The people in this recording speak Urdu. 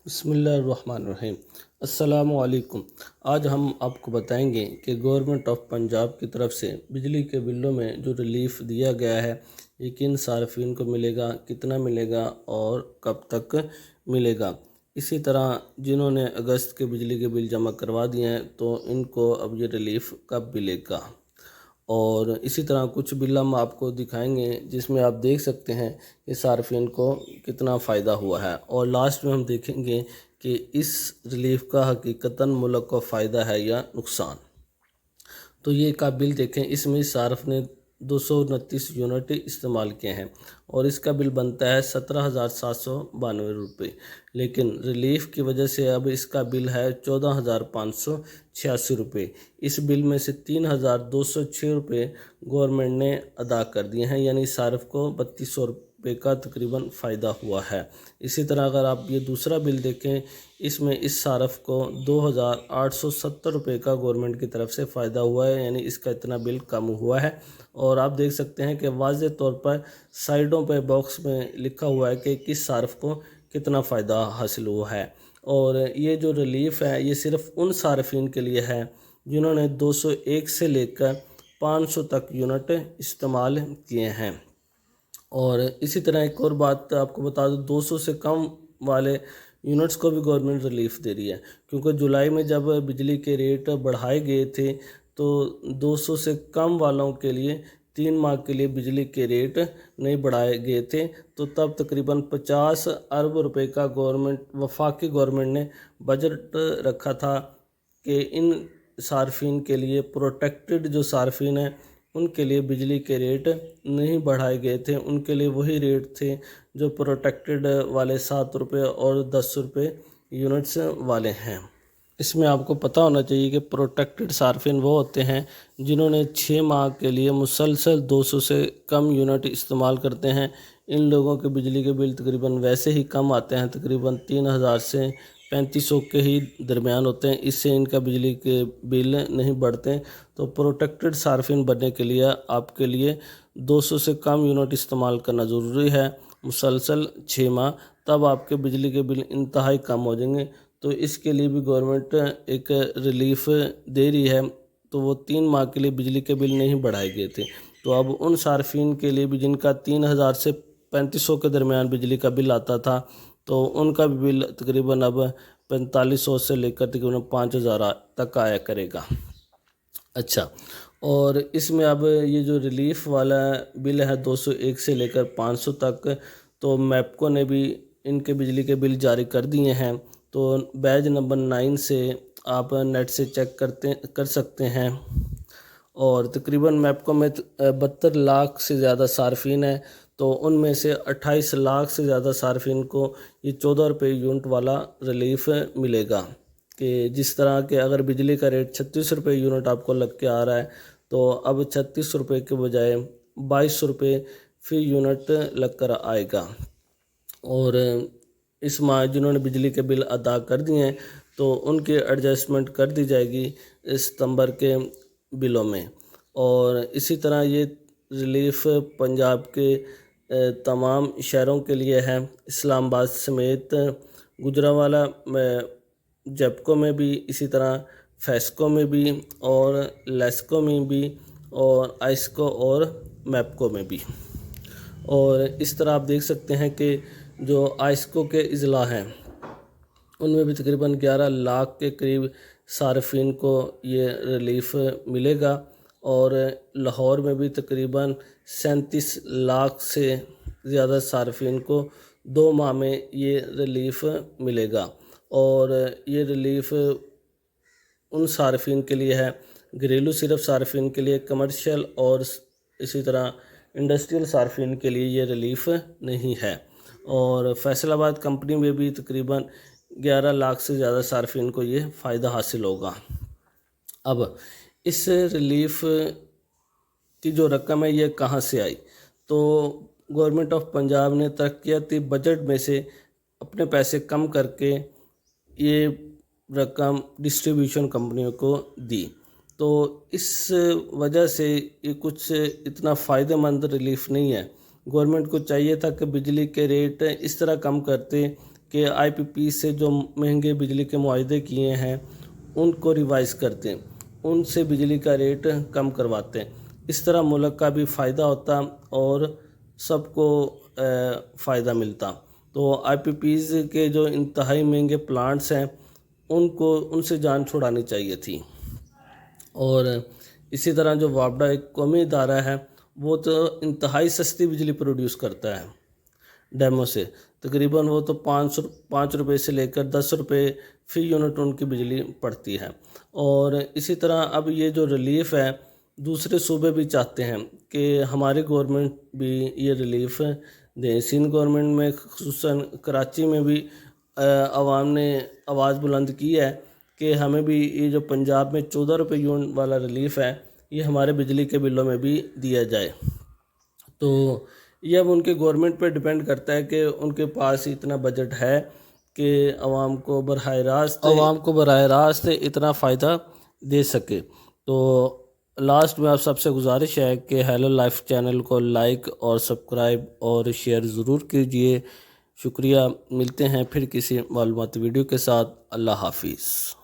بسم اللہ الرحمن الرحیم۔ السلام علیکم۔ آج ہم آپ کو بتائیں گے کہ گورنمنٹ آف پنجاب کی طرف سے بجلی کے بلوں میں جو ریلیف دیا گیا ہے یہ کن صارفین کو ملے گا، کتنا ملے گا اور کب تک ملے گا۔ اسی طرح جنہوں نے اگست کے بجلی کے بل جمع کروا دیے ہیں تو ان کو اب یہ ریلیف کب ملے گا، اور اسی طرح کچھ بل ہم آپ کو دکھائیں گے جس میں آپ دیکھ سکتے ہیں کہ صارفین کو کتنا فائدہ ہوا ہے، اور لاسٹ میں ہم دیکھیں گے کہ اس ریلیف کا حقیقتاً ملک کو فائدہ ہے یا نقصان۔ تو یہ کا بل دیکھیں، اس میں صارف نے 229 یونٹ استعمال کیے ہیں اور اس کا بل بنتا ہے 17,792 روپے، لیکن ریلیف کی وجہ سے اب اس کا بل ہے 14,586 روپے۔ اس بل میں سے 3,206 روپے گورنمنٹ نے ادا کر دیے ہیں، یعنی صارف کو 3,200 روپے کا تقریباً فائدہ ہوا ہے۔ اسی طرح اگر آپ یہ دوسرا بل دیکھیں، اس میں اس صارف کو 2,870 روپے کا گورنمنٹ کی طرف سے فائدہ ہوا ہے، یعنی اس کا اتنا بل کم ہوا ہے۔ اور آپ دیکھ سکتے ہیں کہ واضح طور پر سائڈوں پہ باکس میں لکھا ہوا ہے کہ کس صارف کو کتنا فائدہ حاصل ہوا ہے، اور یہ جو ریلیف ہے یہ صرف ان صارفین کے لیے ہے جنہوں نے 201 سے لے کر 500 تک یونٹ استعمال کیے ہیں۔ اور اسی طرح ایک اور بات آپ کو بتا دوں، 200 سے کم والے یونٹس کو بھی گورنمنٹ ریلیف دے رہی ہے، کیونکہ جولائی میں جب بجلی کے ریٹ بڑھائے گئے تھے تو 200 سے کم والوں کے لیے 3 ماہ کے لیے بجلی کے ریٹ نہیں بڑھائے گئے تھے، تو تب تقریباً 50 ارب روپے کا وفاقی گورنمنٹ نے بجٹ رکھا تھا کہ ان صارفین کے لیے، پروٹیکٹڈ جو صارفین ہیں ان کے لیے بجلی کے ریٹ نہیں بڑھائے گئے تھے، ان کے لیے وہی ریٹ تھے جو پروٹیکٹڈ والے 7 روپے اور 10 روپے یونٹس والے ہیں۔ اس میں آپ کو پتہ ہونا چاہیے کہ پروٹیکٹڈ صارفین وہ ہوتے ہیں جنہوں نے 6 ماہ کے لیے مسلسل 200 سے کم یونٹ استعمال کرتے ہیں۔ ان لوگوں کے بجلی کے بل تقریباً ویسے ہی کم آتے ہیں، تقریباً 3,000 سے 3,500 کے ہی درمیان ہوتے ہیں، اس سے ان کا بجلی کے بل نہیں بڑھتے۔ تو پروٹیکٹڈ صارفین بننے کے لیے آپ کے لیے 200 سے کم یونٹ استعمال کرنا ضروری ہے مسلسل 6 ماہ، تب آپ کے بجلی کے بل انتہائی کم ہو جائیں گے۔ تو اس کے لیے بھی گورنمنٹ ایک ریلیف دے رہی ہے، تو وہ 3 ماہ کے لیے بجلی کے بل نہیں بڑھائے گئے تھے، تو اب ان صارفین کے لیے بھی جن کا 3,000 سے 3,500 کے درمیان بجلی کا بل آتا تھا، تو ان کا بھی بل تقریباً اب 4,500 سے لے کر تقریباً 5,000 تک آیا کرے گا۔ اچھا، اور اس میں اب یہ جو ریلیف والا بل ہے 201 سے لے کر 500 تک، تو میپکو نے بھی ان کے بجلی کے بل جاری کر دیے ہیں، تو بیج نمبر 9 سے آپ نیٹ سے چیک کر سکتے ہیں، اور تقریباً میپکو میں 72 لاکھ سے زیادہ صارفین ہیں، تو ان میں سے 28 لاکھ سے زیادہ صارفین کو یہ 14 روپے یونٹ والا ریلیف ملے گا، کہ جس طرح کہ اگر بجلی کا ریٹ 36 روپے یونٹ آپ کو لگ کے آ رہا ہے، تو اب 36 روپے کے بجائے 2200 روپے فی یونٹ لگ کر آئے گا۔ اور اس ماہ جنہوں نے بجلی کے بل ادا کر دیے ہیں تو ان کے ایڈجسٹمنٹ کر دی جائے گی ستمبر کے بلوں میں۔ اور اسی طرح یہ ریلیف پنجاب کے تمام شہروں کے لیے ہے، اسلام آباد سمیت گجرانوالہ میں، جیپکو میں بھی، اسی طرح فیسکو میں بھی، اور لیسکو میں بھی، اور آئسکو اور میپکو میں بھی۔ اور اس طرح آپ دیکھ سکتے ہیں کہ جو آئسکو کے اضلاع ہیں ان میں بھی تقریباً 11 لاکھ کے قریب صارفین کو یہ ریلیف ملے گا، اور لاہور میں بھی تقریباً 37 لاکھ سے زیادہ صارفین کو 2 ماہ میں یہ ریلیف ملے گا۔ اور یہ ریلیف ان صارفین کے لیے ہے، گھریلو صرف صارفین کے لیے، کمرشل اور اسی طرح انڈسٹریل صارفین کے لیے یہ ریلیف نہیں ہے۔ اور فیصل آباد کمپنی میں بھی تقریباً 11 لاکھ سے زیادہ صارفین کو یہ فائدہ حاصل ہوگا۔ اب اس ریلیف کی جو رقم ہے یہ کہاں سے آئی، تو گورنمنٹ آف پنجاب نے ترقیاتی بجٹ میں سے اپنے پیسے کم کر کے یہ رقم ڈسٹریبیوشن کمپنیوں کو دی، تو اس وجہ سے یہ کچھ اتنا فائدہ مند ریلیف نہیں ہے۔ گورنمنٹ کو چاہیے تھا کہ بجلی کے ریٹ اس طرح کم کرتے کہ IPP سے جو مہنگے بجلی کے معاہدے کیے ہیں ان کو ریوائز کرتے ہیں، ان سے بجلی کا ریٹ کم کرواتے ہیں۔ اس طرح ملک کا بھی فائدہ ہوتا اور سب کو فائدہ ملتا۔ تو IPPs کے جو انتہائی مہنگے پلانٹس ہیں ان سے جان چھڑانی چاہیے تھی۔ اور اسی طرح جو وابڈا ایک قومی ادارہ ہے وہ تو انتہائی سستی بجلی پروڈیوس کرتا ہے ڈیموں سے، تقریباً وہ تو 5 روپے سے لے کر 10 روپے فی یونٹ ان کی بجلی پڑتی ہے۔ اور اسی طرح اب یہ جو ریلیف ہے دوسرے صوبے بھی چاہتے ہیں کہ ہماری گورنمنٹ بھی یہ ریلیف دیں۔ سندھ گورنمنٹ میں خصوصاً کراچی میں بھی عوام نے آواز بلند کی ہے کہ ہمیں بھی یہ جو پنجاب میں 14 روپے یونٹ والا ریلیف ہے یہ ہمارے بجلی کے بلوں میں بھی دیا جائے۔ تو یہ اب ان کے گورنمنٹ پہ ڈیپینڈ کرتا ہے کہ ان کے پاس اتنا بجٹ ہے کہ عوام کو براہ راست اتنا فائدہ دے سکے۔ تو لاسٹ میں آپ سب سے گزارش ہے کہ ہیلو لائف چینل کو لائک اور سبسکرائب اور شیئر ضرور کیجئے۔ شکریہ، ملتے ہیں پھر کسی معلوماتی ویڈیو کے ساتھ۔ اللہ حافظ۔